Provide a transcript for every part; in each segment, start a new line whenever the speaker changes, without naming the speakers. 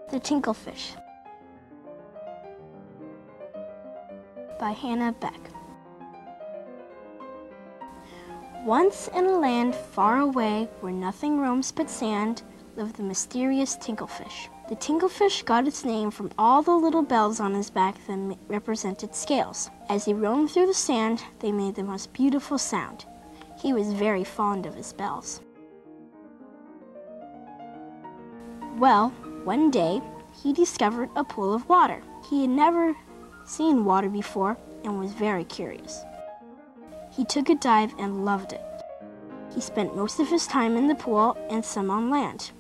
The Tinklefish by Hannah Beck. Once in a land far away where nothing roams but sand lived the mysterious Tinklefish. The Tinklefish got its name from all the little bells on his back that represented scales. As he roamed through the sand, they made the most beautiful sound. He was very fond of his bells. Well, one day, he discovered a pool of water. He had never seen water before and was very curious. He took a dive and loved it. He spent most of his time in the pool and some on land.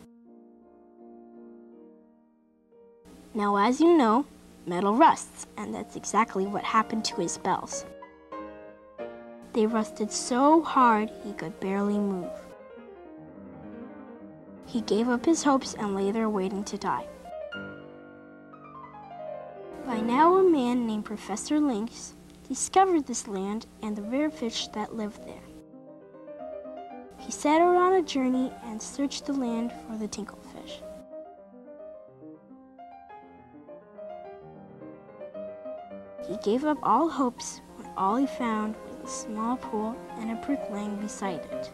Now, as you know, metal rusts, and that's exactly what happened to his bells. They rusted so hard he could barely move. He gave up his hopes and lay there waiting to die. By now, a man named Professor Lynx discovered this land and the rare fish that lived there. He set out on a journey and searched the land for the Tinklefish. He gave up all hopes when all he found was a small pool and a brick laying beside it.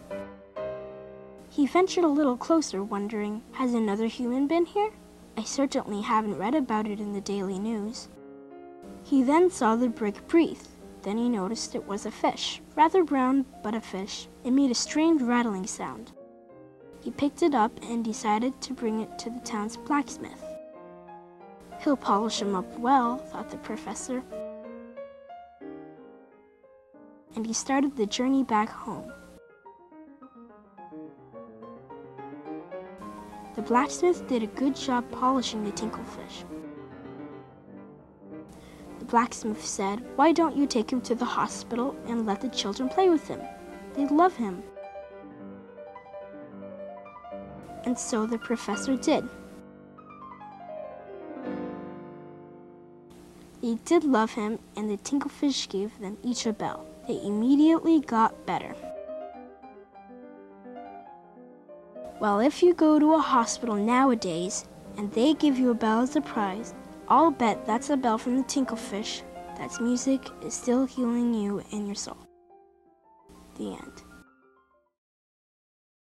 He ventured a little closer, wondering, has another human been here? I certainly haven't read about it in the daily news. He then saw the brick breathe. Then he noticed it was a fish, rather brown, but a fish. It made a strange rattling sound. He picked it up and decided to bring it to the town's blacksmith. He'll polish him up well, thought the professor. And he started the journey back home. The blacksmith did a good job polishing the Tinklefish. The blacksmith said, "Why don't you take him to the hospital and let the children play with him? They love him." And so the professor did. They did love him, and the Tinklefish gave them each a bell. They immediately got better. Well, if you go to a hospital nowadays and they give you a bell as a prize, I'll bet that's a bell from the Tinklefish. That's music is still healing you and your soul. The end.